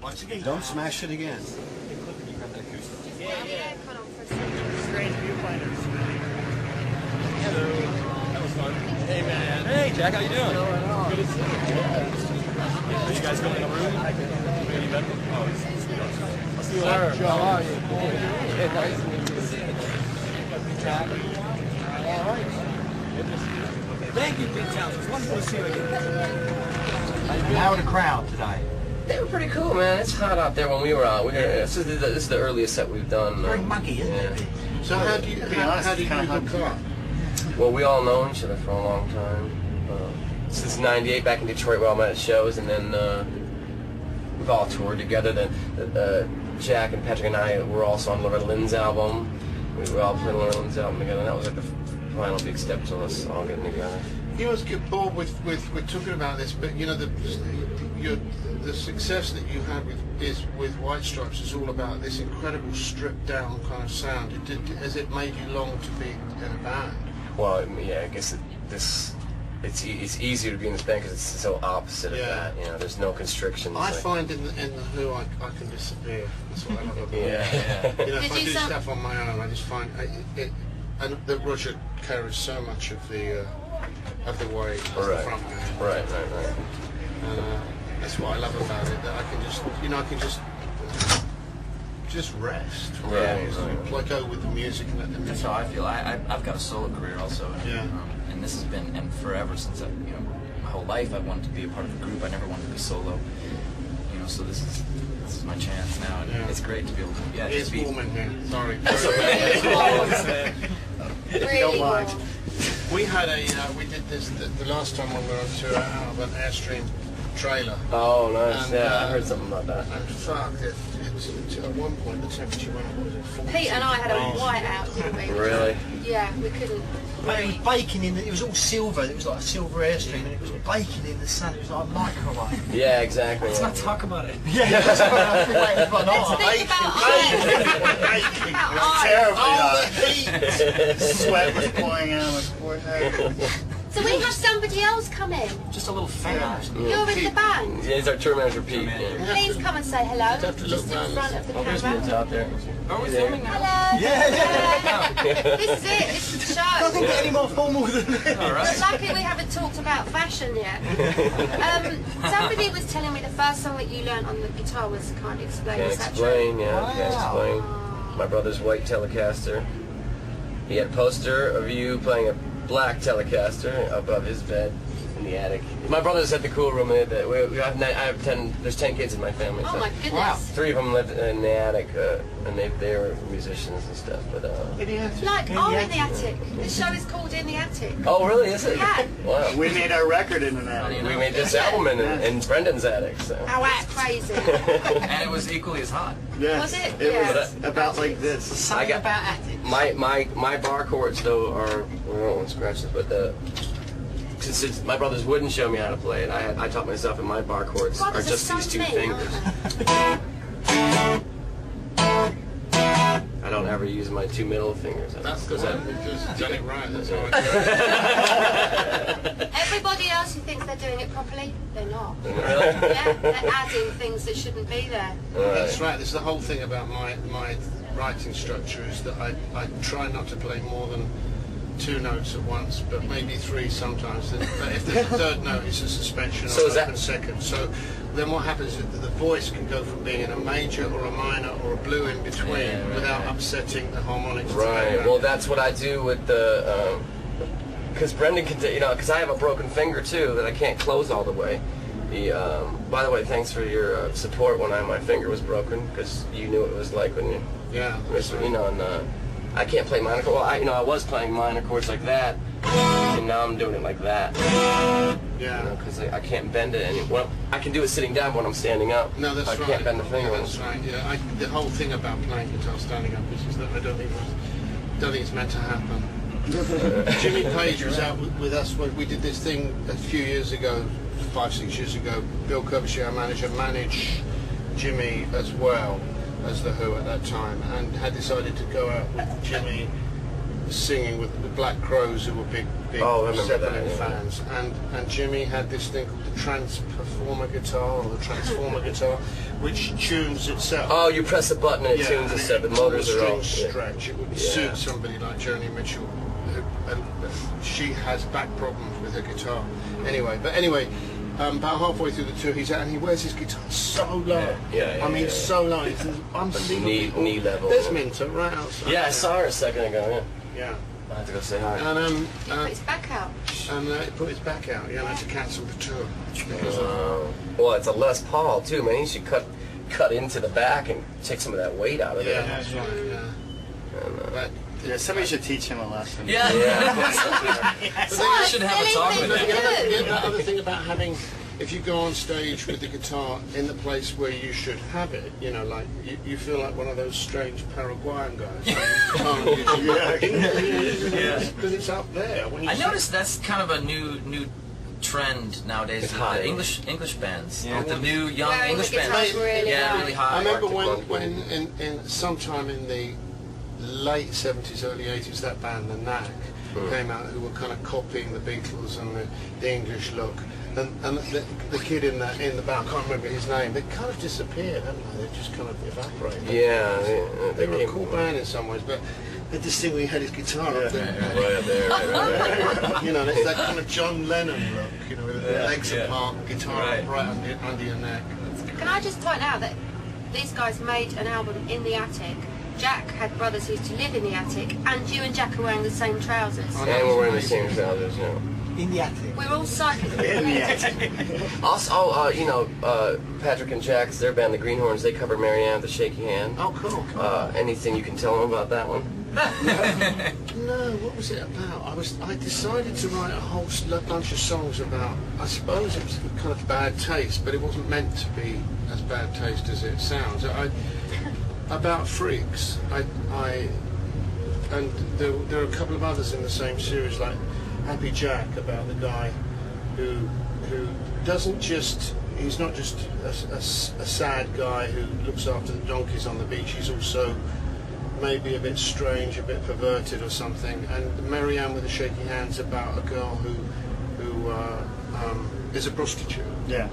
Once again. Don't smash it again. Yeah, cut off for a second. Strange viewfinders. Hello. That was fun. Hey, man. Hey, Jack, how you doing? Good to see you. Are you guys going in a room? Any better? Oh, I'll see you later. How are you? Hey, nice to meet you. Jack. All right. Thank you, Big Towns. It was wonderful to see you again. How are the crowd today? They were pretty cool, man. It's hot out there when we were out. This is the earliest set we've done. Very muggy, isn't it? So how do you how do you hook up? Well, we all know each other for a long time. Since '98, back in Detroit, we all met at shows, and then we've all toured together. Then Jack and Patrick and I were also on Loretta Lynn's album. We were all playing Loretta Lynn's album together, and that was like the final big step to us all getting together. You always get bored with talking about this, but you know the success that you had with White Stripes is all about this incredible stripped down kind of sound. Has it made you long to be in a band? Well, yeah, I guess it's easier to be in this band because it's so opposite of that. You know, there's no constrictions. I find in the Who I can disappear. That's what I love about it. Yeah. You know, if I do stuff on my own, I just find it. And that Roger carries so much of the weight as the front man. Right. That's what I love about it. That I can just rest. Like go with the music and let the music. That's how I feel. I've got a solo career also. Yeah. And this has been, and forever since my whole life I wanted to be a part of a group. I never wanted to be solo. You know, so this is my chance now, and it's great to be able to. Yeah, it's warm in here. Sorry. If you don't mind. We had we did this the last time when we were on tour out of an Airstream trailer. Oh, nice. And, I heard something about that. And fuck, at one point the temperature went up. What was it? 40? Pete and I had a white out, didn't we? Really? Yeah, we couldn't. It was baking in it was all silver. It was like a silver Airstream, and it was baking in the sun. It was like a microwave. Yeah, exactly. Let's not talk about it. Yeah, that's what I have to wait for. Let's think about Terribly. Sweat was pouring out of my forehead. So we have somebody else come in. Just a little fan or something. You're in the band. Yeah, he's our tour manager, Pete. Please come and say hello. Just in front of the There's camera. Pete's out there. Are we filming now? Hello. Yeah. This is it. This is the show. Doesn't get any more formal than this. All right. Luckily we haven't talked about fashion yet. Somebody was telling me the first song that you learned on the guitar was Can't Explain. Can't Is that explain, true? yeah, can't explain. My brother's white Telecaster. He had a poster of you playing a black Telecaster above his bed in the attic. My brothers had the cool room in it. We have I have 10. There's 10 kids in my family. Oh So my goodness. 3 of them lived in the attic, and they were musicians and stuff. But Like, in the attic. The show is called In the Attic. oh, really? Is it? Yeah. Wow. We made our record in an attic. We made this album in Brendan's attic. So. Oh, that's crazy. And it was equally as hot. Yes. Was it? It Yeah. was about like this. Something about attic. My bar chords though are I don't want to scratch this, but since my brothers wouldn't show me how to play it, I taught myself, and my bar chords are Brothers just are these so 2 mean, fingers. aren't I don't ever use my 2 middle fingers. That's because you've done it right. That's how they? Everybody else who thinks they're doing it properly, they're not. Really? Yeah, they're adding things that shouldn't be there. That's right. This is the whole thing about my writing structure is that I try not to play more than 2 notes at once, but maybe 3 sometimes. But if there's a 3rd note, it's a suspension So or is open that... second. So then what happens is that the voice can go from being in a major or a minor or a blue in between without upsetting the harmonics. Right. Well, that's what I do with the. Because Brendan can, because I have a broken finger too that I can't close all the way. By the way, thanks for your support when my finger was broken, because you knew what it was like when you. Yeah. And I can't play minor chords. Well, I was playing minor chords like that, and now I'm doing it like that. Yeah. Because I can't bend it anymore. Well, I can do it sitting down when I'm standing up. No, that's right. I can't bend the finger. Yeah, that's right. Yeah. The whole thing about playing guitar standing up is that I don't think it's meant to happen. Jimmy Page was out with us when we did this thing a few years ago, 5-6 years ago. Bill Kirbyshire, our manager, managed Jimmy as well as the Who at that time, and had decided to go out with Jimmy singing with the Black Crowes, who were big Oh, I remember Zeppelin that, yeah. fans, and Jimmy had this thing called the Transperformer guitar, or the Transformer guitar, which tunes itself. Oh, you press a button and it tunes itself. The motors are all. Stretch. It would suit somebody like Joni Mitchell, and she has back problems with her guitar. Anyway, about halfway through the tour, he's out and he wears his guitar so low. I mean, so low. It's unbelievable. Knee level. There's Minter right outside. Yeah, I saw her a second ago. Yeah. I have to go say hi. And He put his back out. he put his back out. Yeah, and had to cancel the tour. Well, it's a Les Paul too, man. You should cut into the back and take some of that weight out of Yeah, there. that's right. Yeah. But, Yeah, somebody should teach him a lesson. Yeah. What should have a silly talk thing with to him. do. the other thing about having, if you go on stage with the guitar in the place where you should have it, you know, like you feel like one of those strange Paraguayan guys. Because it's up there. When you I sit- noticed that's kind of a new trend nowadays. It's with hot. the English bands. Yeah. With the new young Wearing English the bands. guitars really yeah, high. really I high. remember Arctic when Monkeys. in sometime in the late 70s, early 80s, that band, The Knack, came out, who were kind of copying the Beatles and the English look. And the kid in the band, I can't remember his name, they kind of disappeared, haven't they? They just kind of evaporated. Yeah, They were a came cool band in some ways, but they just think he had his guitar up there. right up there. Right. You know, it's that kind of John Lennon look, you know, with the legs yeah. apart, guitar Right. up right under your neck. Can I just point out that these guys made an album in the attic. Jack had brothers who used to live in the attic, and you and Jack are wearing the same trousers. Oh, And we're wearing the same trousers, you know. In the attic. We're all psychically In the connected. attic. Also, you know, Patrick and Jack's, their band, the Greenhorns, they cover Marianne with the Shaky Hand. Oh, cool. Anything you can tell them about that one? No, what was it about? I decided to write a whole bunch of songs about, I suppose it was kind of bad taste, but it wasn't meant to be as bad taste as it sounds. About freaks. And there are a couple of others in the same series, like Happy Jack, about the guy who doesn't just, he's not just a sad guy who looks after the donkeys on the beach, he's also maybe a bit strange, a bit perverted or something. And Marianne with the Shaky Hand's about a girl who is a prostitute. Yeah.